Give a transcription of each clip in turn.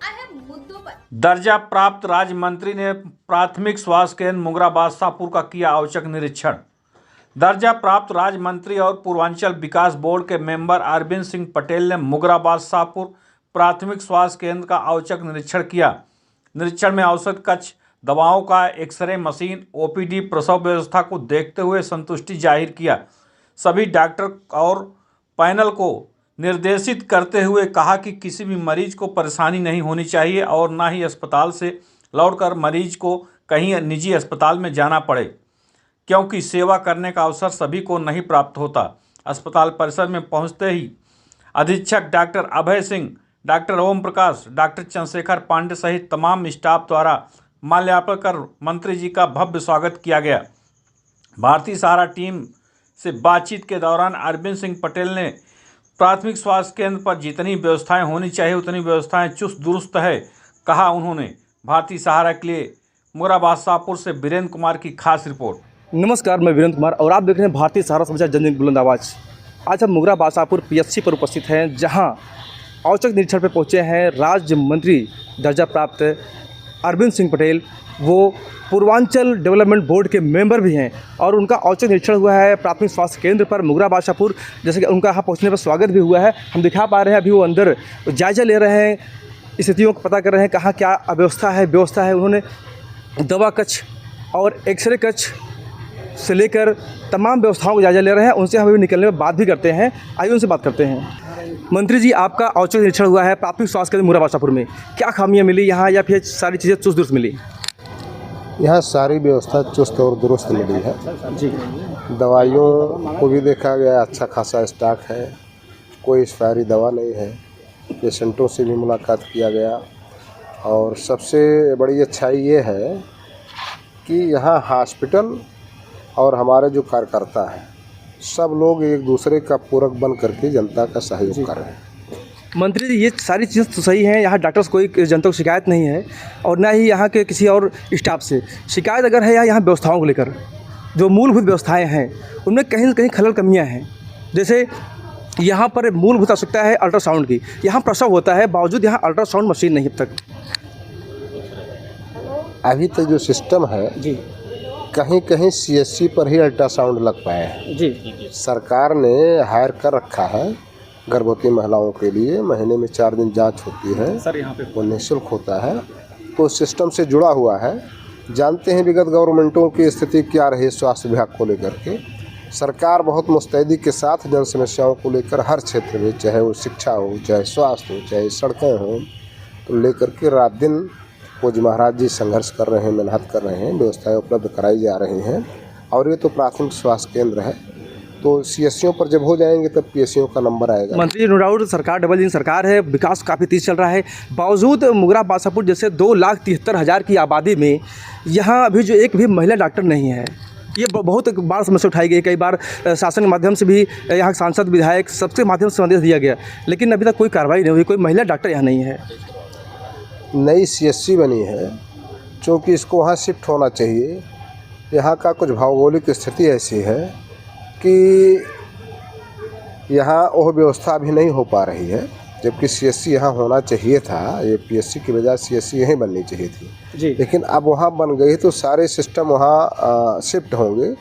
अहम मुद्दों पर दर्जा प्राप्त राज्य मंत्री ने प्राथमिक स्वास्थ्य केंद्र मुंगरा बादशाहपुर का किया औचक निरीक्षण। दर्जा प्राप्त राज्य मंत्री और पूर्वांचल विकास बोर्ड के मेंबर अरविंद सिंह पटेल ने मुंगरा बादशाहपुर प्राथमिक स्वास्थ्य केंद्र का औचक निरीक्षण किया। निरीक्षण में औषध कक्ष, दवाओं का एक्सरे मशीन, ओपीडी, प्रसव व्यवस्था को देखते हुए संतुष्टि जाहिर किया। सभी डॉक्टर और पैनल को निर्देशित करते हुए कहा कि किसी भी मरीज को परेशानी नहीं होनी चाहिए और न ही अस्पताल से लौटकर मरीज को कहीं निजी अस्पताल में जाना पड़े, क्योंकि सेवा करने का अवसर सभी को नहीं प्राप्त होता। अस्पताल परिसर में पहुंचते ही अधीक्षक doctor Abhay Singh, doctor Om Prakash, doctor Chandrashekhar Pandey सहित तमाम स्टाफ द्वारा माल्यार्पण कर मंत्री जी का भव्य स्वागत किया गया। भारतीय सहारा टीम से बातचीत के दौरान अरविंद सिंह पटेल ने प्राथमिक स्वास्थ्य केंद्र पर जितनी व्यवस्थाएं होनी चाहिए उतनी व्यवस्थाएं चुस्त दुरुस्त है, कहा उन्होंने। भारतीय सहारा के लिए मुंगरा बादशाहपुर से वीरेंद्र कुमार की खास रिपोर्ट। नमस्कार, मैं वीरेंद्र कुमार और आप देख रहे हैं भारतीय सहारा समाचार जन जन बुलंद आवाज़। आज हम मुंगरा बादशाहपुर पीएचसी पर उपस्थित हैं, जहां औचक निरीक्षण पर पहुंचे हैं राज्य मंत्री दर्जा प्राप्त अरविंद सिंह पटेल। वो पूर्वांचल डेवलपमेंट बोर्ड के मेंबर भी हैं और उनका औचक निरीक्षण हुआ है प्राथमिक स्वास्थ्य केंद्र पर मुंगरा बादशाहपुर। जैसे कि उनका यहाँ पहुँचने पर स्वागत भी हुआ है, हम दिखा पा रहे हैं। अभी वो अंदर जायजा ले रहे हैं, स्थितियों को पता कर रहे हैं, कहाँ क्या व्यवस्था है। उन्होंने दवा कक्ष और एक्सरे कक्ष से लेकर तमाम व्यवस्थाओं को जायजा ले रहे हैं। उनसे हम अभी निकलने में बात भी करते हैं, आइए उनसे बात करते हैं। मंत्री जी, आपका औचक निरीक्षण हुआ है प्राथमिक स्वास्थ्य केंद्र मुंगरा बादशाहपुर में, क्या खामियां मिली यहाँ या फिर सारी चीज़ें चुस्त दुरुस्त मिली? यहाँ सारी व्यवस्था चुस्त और दुरुस्त मिली है जी। दवाइयों को भी देखा गया, अच्छा खासा स्टॉक है, कोई एक्सपायरी दवा नहीं है। पेशेंटों से भी मुलाकात किया गया और सबसे बड़ी अच्छाई ये है कि यहाँ हॉस्पिटल और हमारे जो कार्यकर्ता हैं सब लोग एक दूसरे का पूरक बन करके जनता का सहयोग कर रहे हैं। मंत्री जी, ये सारी चीज़ तो सही है, यहाँ डॉक्टर्स कोई जनता को शिकायत नहीं है और ना ही यहाँ के किसी और स्टाफ से शिकायत अगर है यहाँ व्यवस्थाओं को लेकर, जो मूलभूत व्यवस्थाएं हैं उनमें कहीं न कहीं खलल कमियाँ हैं। जैसे यहाँ पर मूलभूत आवश्यकता है अल्ट्रासाउंड की, यहाँ प्रसव होता है, बावजूद यहाँ अल्ट्रासाउंड मशीन नहीं अब तक। अभी तक जो सिस्टम है जी, कहीं कहीं सीएससी पर ही अल्ट्रासाउंड लग पाए हैं। जी, सरकार ने हायर कर रखा है गर्भवती महिलाओं के लिए, महीने में 4 दिन जांच होती है सर, यहाँ पे वो निःशुल्क होता है, तो सिस्टम से जुड़ा हुआ है। जानते हैं विगत गवर्नमेंटों की स्थिति क्या रही स्वास्थ्य विभाग को लेकर के। सरकार बहुत मुस्तैदी के साथ जन समस्याओं को लेकर हर क्षेत्र में, चाहे वो शिक्षा हो, चाहे स्वास्थ्य हो, चाहे सड़कें हों, तो लेकर के रात दिन पूज्य महाराज जी संघर्ष कर रहे हैं, मेहनत कर रहे हैं, व्यवस्थाएं उपलब्ध कराई जा रही हैं। और ये तो प्राथमिक स्वास्थ्य केंद्र है, तो सीएससीओ पर जब हो जाएंगे तब पीएससीओ का नंबर आएगा। मंत्री जी, नो डाउट सरकार डबल इंजन सरकार है, विकास काफ़ी तेज चल रहा है, बावजूद मुंगरा बादशाहपुर जैसे 2,73,000 की आबादी में यहाँ अभी जो एक भी महिला डॉक्टर नहीं है। ये बहुत बार समस्या उठाई गई, कई बार शासन के माध्यम से भी, यहाँ सांसद विधायक सबके माध्यम से संदेश दिया गया, लेकिन अभी तक कोई कार्रवाई नहीं हुई, कोई महिला डॉक्टर यहाँ नहीं है। नई सीएससी बनी है, चूँकि इसको वहाँ शिफ्ट होना चाहिए। यहाँ का कुछ भौगोलिक स्थिति ऐसी है कि यहाँ वो व्यवस्था अभी नहीं हो पा रही है, जबकि सीएससी यहाँ होना चाहिए था। ये पीएचसी की बजाय सीएससी यहीं बननी चाहिए थी जी। लेकिन अब वहाँ बन गई तो सारे सिस्टम वहाँ शिफ्ट होंगे,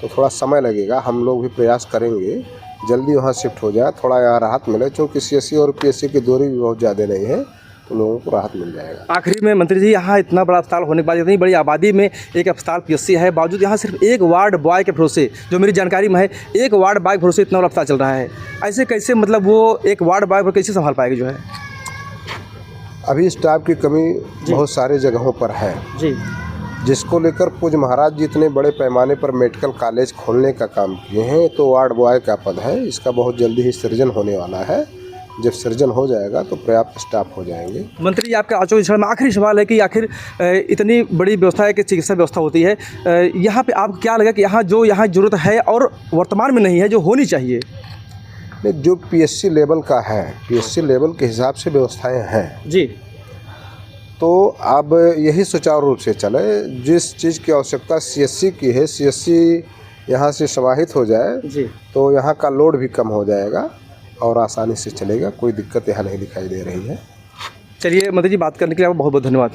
तो थोड़ा समय लगेगा। हम लोग भी प्रयास करेंगे जल्दी वहाँ शिफ्ट हो जाए, थोड़ा यहाँ राहत मिले, क्योंकि सीएससी और पीएचसी की दूरी भी बहुत ज़्यादा नहीं है, तो लोगों को राहत मिल जाएगा। आखिरी में मंत्री जी, यहाँ इतना बड़ा अस्पताल होने के बाद, इतनी बड़ी आबादी में एक अस्पताल पीएचसी है, बावजूद यहाँ सिर्फ एक वार्ड बॉय के भरोसे, जो मेरी जानकारी में है, एक वार्ड बॉय के भरोसे इतना बड़ा अस्पताल चल रहा है। ऐसे कैसे, मतलब वो एक वार्ड बॉय पर कैसे संभाल पाएगी जो है? अभी स्टाफ की कमी बहुत सारे जगहों पर है जी, जिसको लेकर पूज्य महाराज जी इतने बड़े पैमाने पर मेडिकल कॉलेज खोलने का काम किए हैं। तो वार्ड बॉय का पद है, इसका बहुत जल्दी ही सृजन होने वाला है। जब सृजन हो जाएगा तो पर्याप्त स्टाफ हो जाएंगे। मंत्री जी, आपका औचक निरीक्षण में आखिरी सवाल है कि आखिर इतनी बड़ी व्यवस्था है कि चिकित्सा व्यवस्था होती है, यहाँ पे आपको क्या लगा कि यहाँ ज़रूरत है और वर्तमान में नहीं है, जो होनी चाहिए? जो पीएचसी लेवल का है, पीएचसी लेवल के हिसाब से व्यवस्थाएं हैं जी, तो अब यही सुचारू रूप से चले। जिस चीज़ की आवश्यकता सीएससी की है, सीएससी यहाँ से समाहित हो जाए जी, तो यहाँ का लोड भी कम हो जाएगा और आसानी से चलेगा। कोई दिक्कत यहाँ नहीं दिखाई दे रही है। चलिए मंत्री जी, बात करने के लिए आपका बहुत बहुत धन्यवाद।